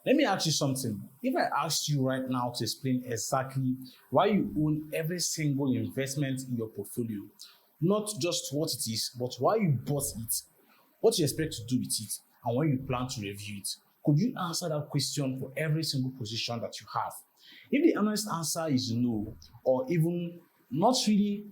Let me ask you something. If I asked you right now to explain exactly why you own every single investment in your portfolio, not just what it is, but why you bought it, what you expect to do with it, and when you plan to review it, could you answer that question for every single position that you have? If the honest answer is no, or even not really,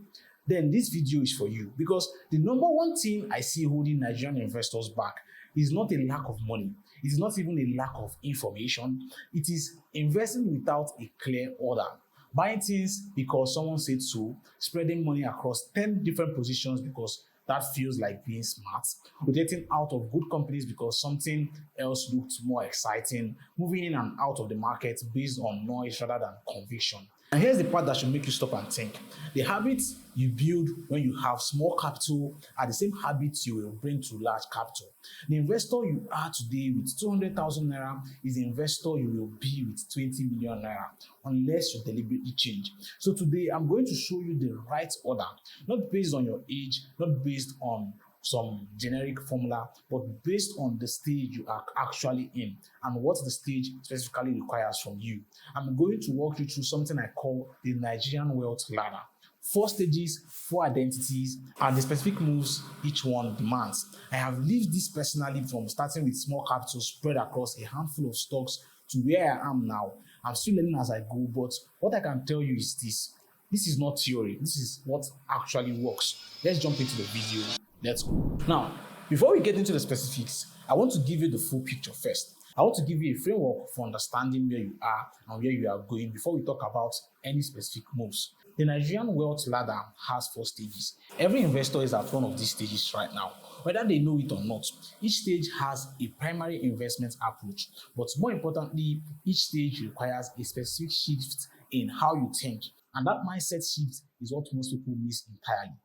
then this video is for you, because the number one thing I see holding Nigerian investors back is not a lack of money. It is not even a lack of information. It is investing without a clear order. Buying things because someone said so, spreading money across 10 different positions because that feels like being smart, rotating out of good companies because something else looked more exciting, moving in and out of the market based on noise rather than conviction. And here's the part that should make you stop and think. The habits you build when you have small capital are the same habits you will bring to large capital. The investor you are today with 200,000 naira is the investor you will be with 20 million naira unless you deliberately change. So today I'm going to show you the right order, not based on your age, not based on some generic formula, but based on the stage you are actually in and what the stage specifically requires from you. I'm going to walk you through something I call the Nigerian wealth ladder. 4 stages, 4 identities, and the specific moves each one demands. I have lived this personally from starting with small capital spread across a handful of stocks to where I am now. I'm still learning as I go, but what I can tell you is this. This is not theory. This is what actually works. Let's jump into the video. Let's go. Now, before we get into the specifics, I want to give you the full picture first. I want to give you a framework for understanding where you are and where you are going before we talk about any specific moves. The Nigerian wealth ladder has 4 stages. Every investor is at one of these stages right now, whether they know it or not. Each stage has a primary investment approach, but more importantly, each stage requires a specific shift in how you think, and that mindset shift is what most people miss entirely.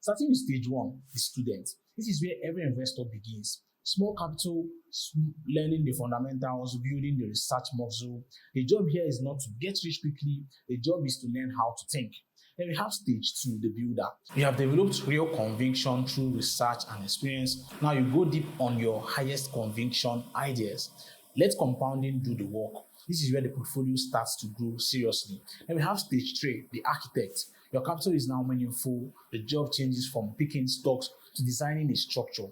Starting with stage 1, the student. This is where every investor begins. Small capital, learning the fundamentals, building the research muscle. The job here is not to get rich quickly. The job is to learn how to think. Then we have stage 2, the builder. You have developed real conviction through research and experience. Now you go deep on your highest conviction ideas. Let compounding do the work. This is where the portfolio starts to grow seriously. Then we have stage 3, the architect. Your capital is now meaningful. The job changes from picking stocks to designing a structure.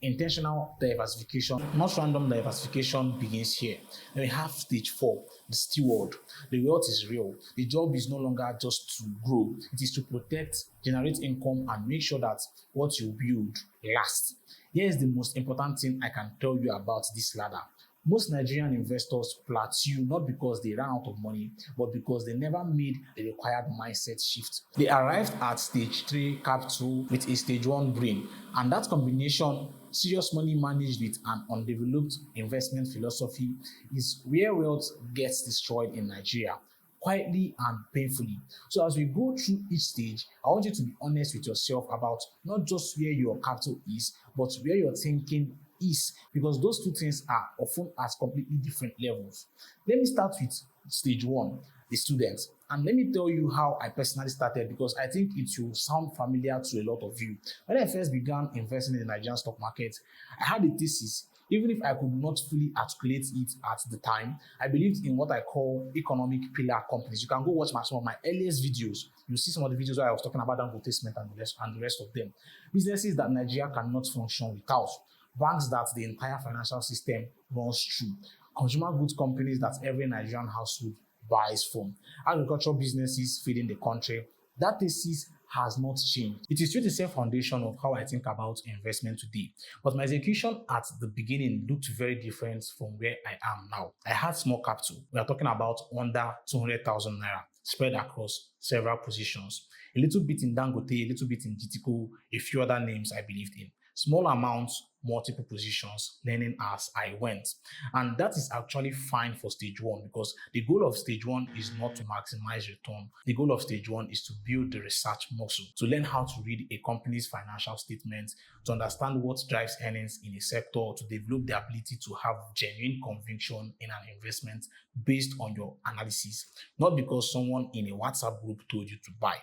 Intentional diversification, not random diversification, begins here. Then we have stage 4, the steward. The wealth is real. The job is no longer just to grow. It is to protect, generate income, and make sure that what you build lasts. Here is the most important thing I can tell you about this ladder. Most Nigerian investors plateau not because they ran out of money, but because they never made the required mindset shift. They arrived at stage 3 capital with a stage 1 brain, and that combination, serious money managed with an undeveloped investment philosophy, is where wealth gets destroyed in Nigeria, quietly and painfully. So as we go through each stage, I want you to be honest with yourself about not just where your capital is, but where your thinking is, because those two things are often at completely different levels. Let me start with stage 1, the student, and let me tell you how I personally started, because I think it will sound familiar to a lot of you. When I first began investing in the Nigerian stock market, I had a thesis. Even if I could not fully articulate it at the time, I believed in what I call economic pillar companies. You can go watch some of my earliest videos. You'll see some of the videos where I was talking about Dangote Cement and the rest of them. Businesses that Nigeria cannot function without. Banks that the entire financial system runs through. Consumer goods companies that every Nigerian household buys from. Agricultural businesses feeding the country. That thesis has not changed. It is still the same foundation of how I think about investment today. But my execution at the beginning looked very different from where I am now. I had small capital. We are talking about under 200,000 naira spread across several positions. A little bit in Dangote, a little bit in GTCO, a few other names I believed in. Small amounts, multiple positions, learning as I went. And that is actually fine for stage 1, because the goal of stage 1 is not to maximize return. The goal of stage 1 is to build the research muscle, to learn how to read a company's financial statements, to understand what drives earnings in a sector, to develop the ability to have genuine conviction in an investment based on your analysis, not because someone in a WhatsApp group told you to buy.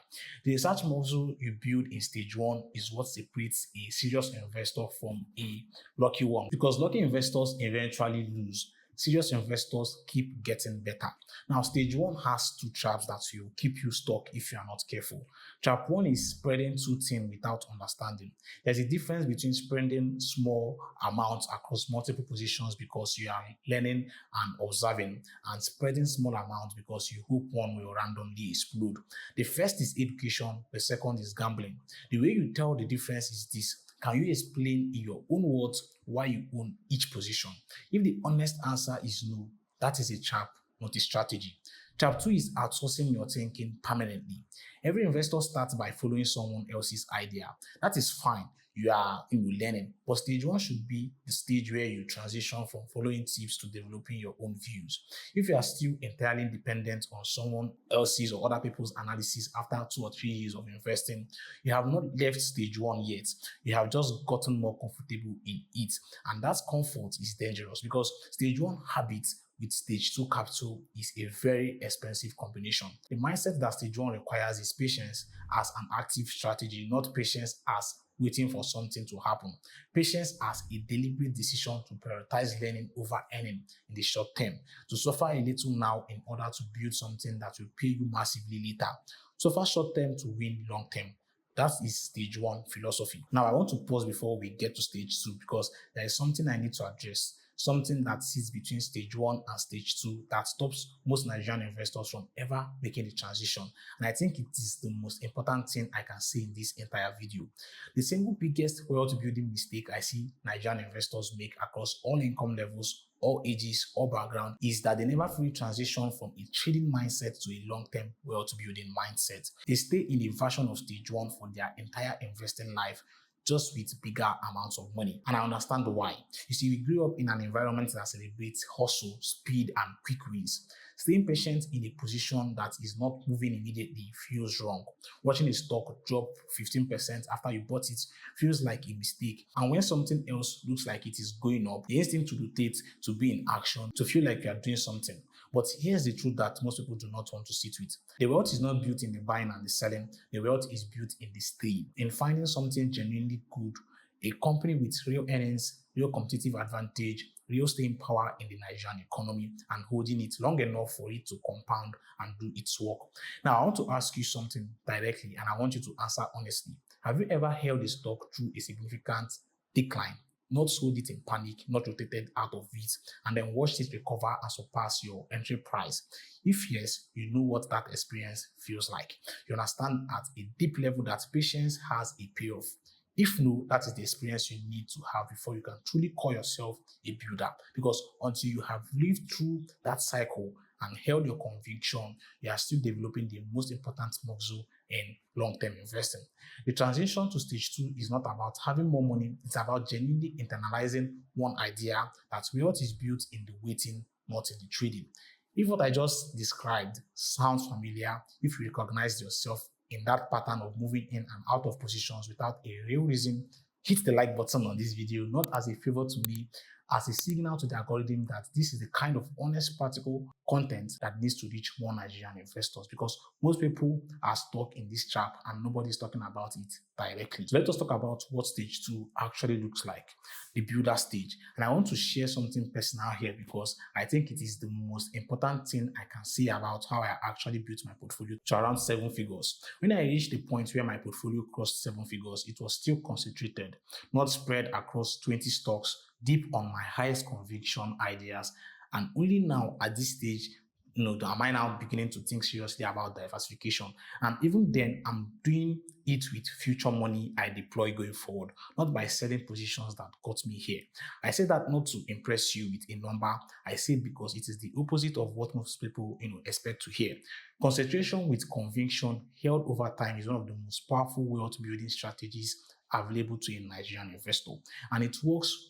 The research muscle you build in stage 1 is what separates a serious investor from a lucky one, because lucky investors eventually lose. serious investors keep getting better. Now, stage one has two traps that will keep you stuck if you are not careful. Trap one is spreading too thin without understanding. There's a difference between spreading small amounts across multiple positions because you are learning and observing, and spreading small amounts because you hope one will randomly explode. The first is education, the second is gambling. The way you tell the difference is this: can you explain in your own words why you own each position? If the honest answer is no, that is a trap, not a strategy. Trap two is outsourcing your thinking permanently. Every investor starts by following someone else's idea. That is fine. You are learning. But stage one should be the stage where you transition from following tips to developing your own views. If you are still entirely dependent on someone else's or other people's analysis after 2 or 3 years of investing, you have not left stage one yet. You have just gotten more comfortable in it. And that comfort is dangerous because stage one habits with stage two capital is a very expensive combination. The mindset that stage one requires is patience as an active strategy, not patience as waiting for something to happen. Patience as a deliberate decision to prioritize learning over earning in the short term, to suffer a little now in order to build something that will pay you massively later. Suffer short term to win long term. That is stage one philosophy. Now, I want to pause before we get to stage two because there is something I need to address. Something that sits between stage one and stage two that stops most Nigerian investors from ever making the transition. And I think it is the most important thing I can say in this entire video. The single biggest wealth building mistake I see Nigerian investors make across all income levels, all ages, all background, is that they never fully transition from a trading mindset to a long-term wealth building mindset. They stay in a version of stage one for their entire investing life, just with bigger amounts of money. And I understand why. You see, we grew up in an environment that celebrates hustle, speed, and quick wins. Staying patient in a position that is not moving immediately feels wrong. Watching a stock drop 15% after you bought it feels like a mistake. And when something else looks like it is going up, the instinct to rotate, to be in action, to feel like you are doing something. But here's the truth that most people do not want to sit with. The wealth is not built in the buying and the selling. The wealth is built in the staying, in finding something genuinely good, a company with real earnings, real competitive advantage, real staying power in the Nigerian economy, and holding it long enough for it to compound and do its work. Now, I want to ask you something directly, and I want you to answer honestly. Have you ever held a stock through a significant decline, not sold it in panic, not rotated out of it, and then watched it recover and surpass your entry price? If yes, you know what that experience feels like. You understand at a deep level that patience has a payoff. If no, that is the experience you need to have before you can truly call yourself a builder. Because until you have lived through that cycle and held your conviction, you are still developing the most important muscle in long-term investing. The transition to stage two is not about having more money, it's about genuinely internalizing one idea that wealth is built in the waiting, not in the trading. If what I just described sounds familiar, if you recognize yourself in that pattern of moving in and out of positions without a real reason, hit the like button on this video, not as a favor to me, as a signal to the algorithm that this is the kind of honest, practical content that needs to reach more Nigerian investors, because most people are stuck in this trap and nobody is talking about it directly. So let us talk about what stage two actually looks like, the builder stage. And I want to share something personal here because I think it is the most important thing I can say about how I actually built my portfolio to around 7 figures. When I reached the point where my portfolio crossed 7 figures, it was still concentrated, not spread across 20 stocks, deep on my highest conviction ideas. And only now at this stage, am I now beginning to think seriously about diversification. And even then, I'm doing it with future money I deploy going forward, not by selling positions that got me here. I say that not to impress you with a number. I say it because it is the opposite of what most people expect to hear. Concentration with conviction held over time is one of the most powerful wealth building strategies available to a Nigerian investor. And it works,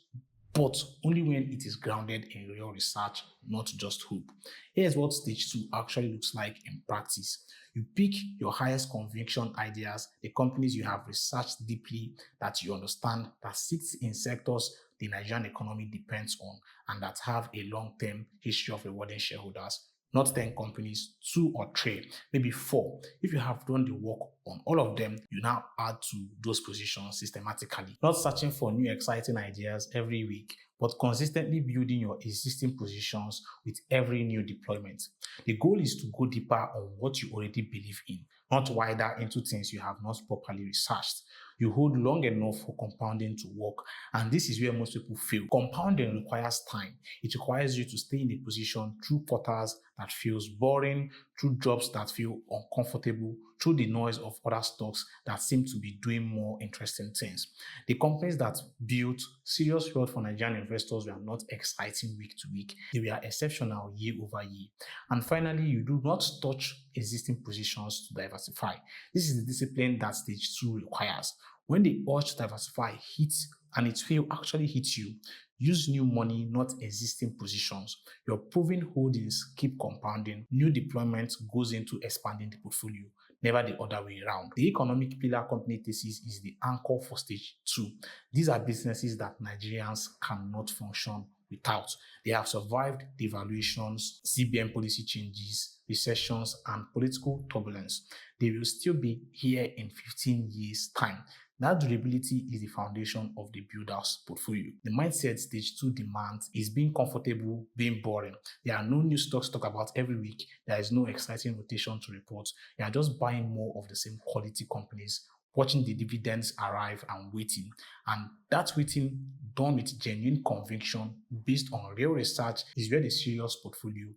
but only when it is grounded in real research, not just hope. Here's what stage two actually looks like in practice. You pick your highest conviction ideas, the companies you have researched deeply, that you understand, that sits in sectors the Nigerian economy depends on, and that have a long-term history of rewarding shareholders. Not 10 companies, 2 or 3, maybe 4. If you have done the work on all of them, you now add to those positions systematically. Not searching for new exciting ideas every week, but consistently building your existing positions with every new deployment. The goal is to go deeper on what you already believe in, not wider into things you have not properly researched. You hold long enough for compounding to work, and this is where most people fail. Compounding requires time. It requires you to stay in a position through quarters that feels boring, through jobs that feel uncomfortable, through the noise of other stocks that seem to be doing more interesting things. The companies that built serious wealth for Nigerian investors were not exciting week to week. They were exceptional year over year. And finally, you do not touch existing positions to diversify. This is the discipline that stage two requires. When the urge to diversify hits and it will actually hit you, use new money, not existing positions. Your proven holdings keep compounding. New deployment goes into expanding the portfolio, never the other way around. The economic pillar company thesis is the anchor for stage two. These are businesses that Nigerians cannot function without. They have survived devaluations, CBN policy changes, recessions, and political turbulence. They will still be here in 15 years' time. That durability is the foundation of the builder's portfolio. The mindset stage two demands is being comfortable, being boring. There are no new stocks to talk about every week. There is no exciting rotation to report. You are just buying more of the same quality companies, watching the dividends arrive and waiting. And that waiting, done with genuine conviction based on real research, is where the serious portfolio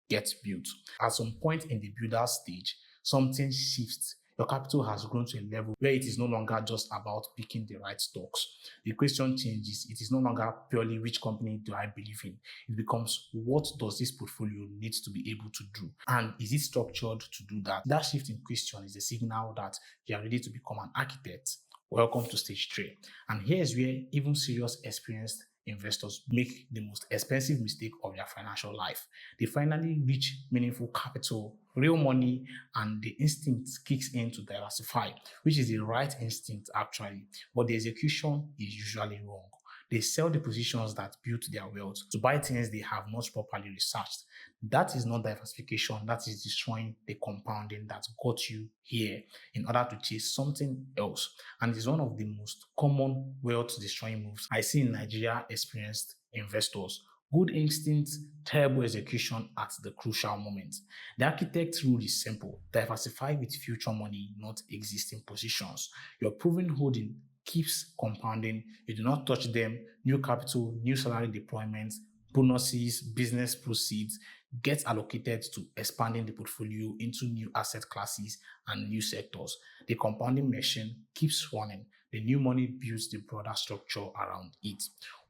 gets built. At some point in the builder stage, something shifts. Your capital has grown to a level where it is no longer just about picking the right stocks. The question changes. It is no longer purely which company do I believe in. It becomes what does this portfolio need to be able to do? And is it structured to do that? That shift in question is a signal that you are ready to become an architect. Welcome to stage three. And here's where even serious experienced investors make the most expensive mistake of their financial life. They finally reach meaningful capital, real money, and the instinct kicks in to diversify, which is the right instinct actually, but the execution is usually wrong. They sell the positions that built their wealth to buy things they have not properly researched. That is not diversification, that is destroying the compounding that got you here in order to chase something else. And it's one of the most common wealth destroying moves I see in Nigeria experienced investors. Good instinct, terrible execution at the crucial moment. The architect rule is simple. Diversify with future money, not existing positions. Your proven holding keeps compounding. You do not touch them. New capital, new salary deployments, bonuses, business proceeds get allocated to expanding the portfolio into new asset classes and new sectors. The compounding machine keeps running. The new money builds the broader structure around it.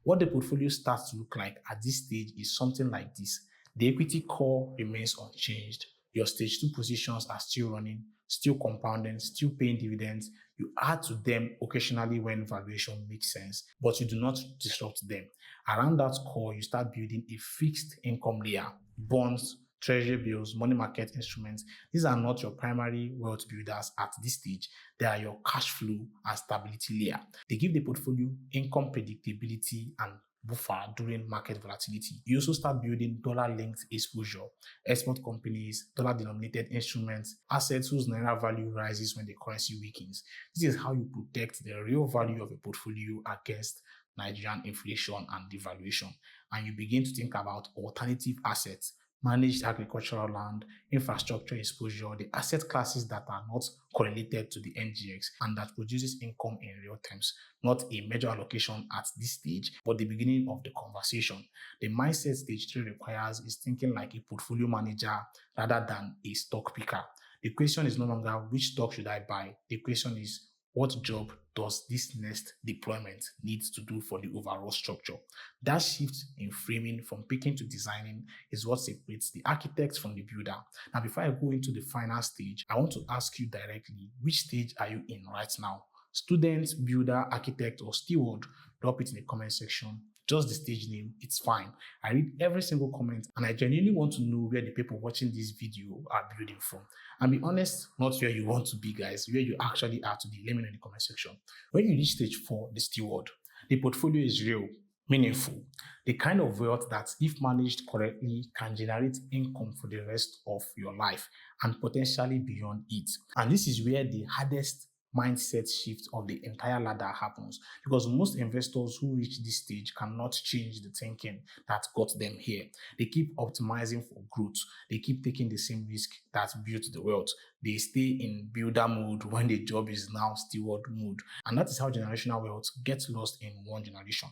What the portfolio starts to look like at this stage is something like this. The equity core remains unchanged. Your stage two positions are still running, still compounding, still paying dividends. You add to them occasionally when valuation makes sense, but you do not disrupt them. Around that core, you start building a fixed income layer. Bonds, treasury bills, money market instruments. These are not your primary wealth builders at this stage. They are your cash flow and stability layer. They give the portfolio income predictability and buffer during market volatility. You also start building dollar-linked exposure, export companies, dollar-denominated instruments, assets whose naira value rises when the currency weakens. This is how you protect the real value of a portfolio against Nigerian inflation and devaluation. And you begin to think about alternative assets, managed agricultural land, infrastructure exposure, the asset classes that are not correlated to the NGX and that produces income in real terms. Not a major allocation at this stage, but the beginning of the conversation. The mindset stage 3 requires is thinking like a portfolio manager rather than a stock picker. The question is no longer which stock should I buy. The question is what job does this next deployment need to do for the overall structure? That shift in framing from picking to designing is what separates the architect from the builder. Now, before I go into the final stage, I want to ask you directly, which stage are you in right now? Student, builder, architect, or steward? Drop it in the comment section. Just the stage name, it's fine. I read every single comment and I genuinely want to know where the people watching this video are building from. And be honest, not where you want to be, guys, where you actually are today. Let me know in the comment section. When you reach stage 4, the steward, the portfolio is real, meaningful, the kind of wealth that, if managed correctly, can generate income for the rest of your life and potentially beyond it. And this is where the hardest mindset shift of the entire ladder happens, because most investors who reach this stage cannot change the thinking that got them here. They keep optimizing for growth. They keep taking the same risk that built the wealth. They stay in builder mode when the job is now steward mode. And that is how generational wealth gets lost in one generation.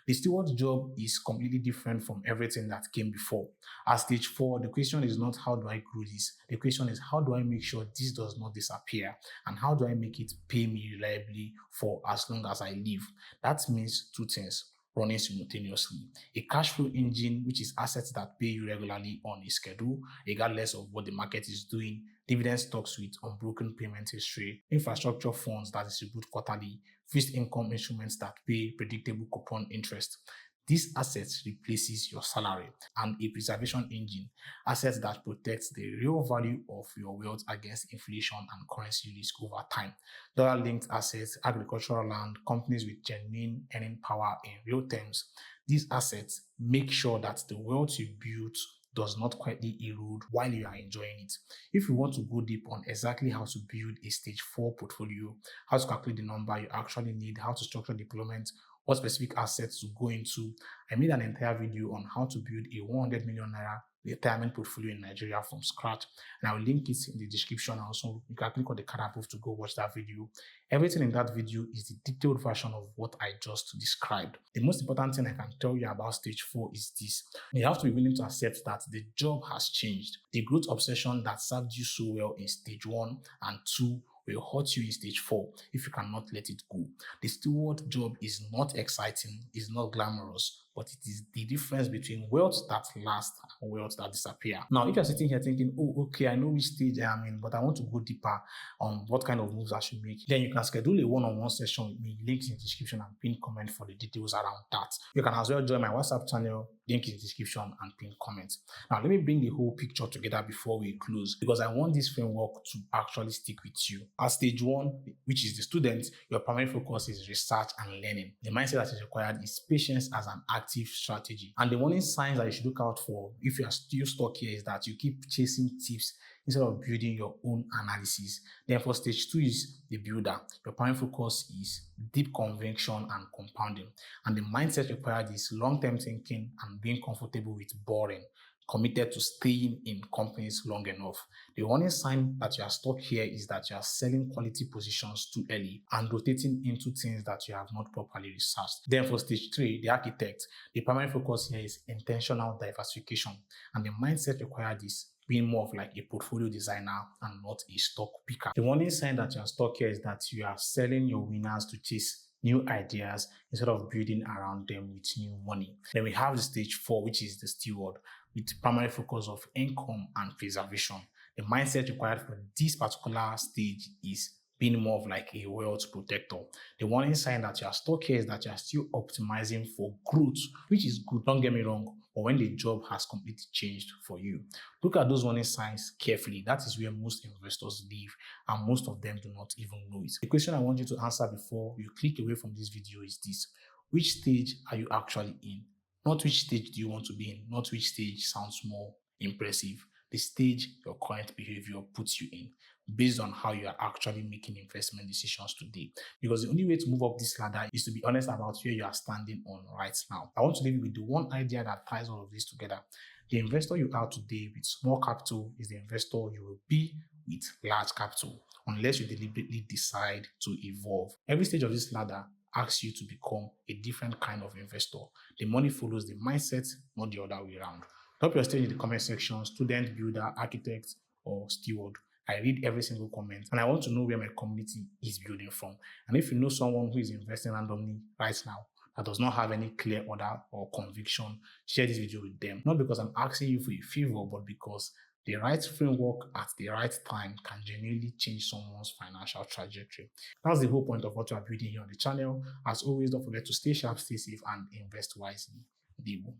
The steward job is completely different from everything that came before. At stage 4, the question is not how do I grow this? The question is how do I make sure this does not disappear? And how do I make it pay me reliably for as long as I live? That means two things running simultaneously. A cash flow engine, which is assets that pay you regularly on a schedule, regardless of what the market is doing, dividend stocks with unbroken payment history, infrastructure funds that distribute quarterly, fixed income instruments that pay predictable coupon interest. These assets replaces your salary, and a preservation engine, assets that protects the real value of your wealth against inflation and currency risk over time. Dollar-linked assets, agricultural land, companies with genuine earning power in real terms. These assets make sure that the wealth you built does not quietly erode while you are enjoying it. If you want to go deep on exactly how to build a stage 4 portfolio, how to calculate the number you actually need, how to structure deployment, what specific assets to go into, I made an entire video on how to build a 100 million naira retirement portfolio in Nigeria from scratch, and I'll link it in the description. Also, you can click on the card above to go watch that video. Everything in that video is the detailed version of what I just described. The most important thing I can tell you about stage 4 is this: you have to be willing to accept that the job has changed. The growth obsession that served you so well in stage 1 and 2 will hurt you in stage 4 if you cannot let it go. The steward job is not exciting, it's not glamorous, but it is the difference between wealth that lasts and wealth that disappear. Now, if you're sitting here thinking, oh, okay, I know which stage I am in, but I want to go deeper on what kind of moves I should make, then you can schedule a one-on-one session with me. Links in the description and pin comment for the details around that. You can as well join my WhatsApp channel, link in the description and pin comment. Now, let me bring the whole picture together before we close, because I want this framework to actually stick with you. At stage 1, which is the student, your primary focus is research and learning. The mindset that is required is patience as an active strategy. And the warning signs that you should look out for if you are still stuck here is that you keep chasing tips instead of building your own analysis. Then for stage 2 is the builder. Your primary focus is deep conviction and compounding. And the mindset required is long-term thinking and being comfortable with boring, committed to staying in companies long enough. The warning sign that you are stuck here is that you are selling quality positions too early and rotating into things that you have not properly researched. Then for stage 3, the architect, the primary focus here is intentional diversification, and the mindset required is being more of like a portfolio designer and not a stock picker. The warning sign that you are stuck here is that you are selling your winners to chase new ideas instead of building around them with new money. Then we have the stage 4, which is the steward, with primary focus of income and preservation. The mindset required for this particular stage is being more of like a wealth protector. The warning sign that you are stuck here is that you are still optimizing for growth, which is good, don't get me wrong, but when the job has completely changed for you. Look at those warning signs carefully. That is where most investors live, and most of them do not even know it. The question I want you to answer before you click away from this video is this: which stage are you actually in? Not which stage do you want to be in, not which stage sounds more impressive. The stage your current behavior puts you in, based on how you are actually making investment decisions today. Because the only way to move up this ladder is to be honest about where you are standing on right now. I want to leave you with the one idea that ties all of this together. The investor you are today with small capital is the investor you will be with large capital, unless you deliberately decide to evolve. Every stage of this ladder asks you to become a different kind of investor. The money follows the mindset, not the other way around. Drop your stage in the comment section: student, builder, architect, or steward. I read every single comment, and I want to know where my community is building from. And if you know someone who is investing randomly right now that does not have any clear order or conviction, share this video with them. Not because I'm asking you for a favor, but because the right framework at the right time can genuinely change someone's financial trajectory. That's the whole point of what we are building here on the channel. As always, don't forget to stay sharp, stay safe, and invest wisely. Deal.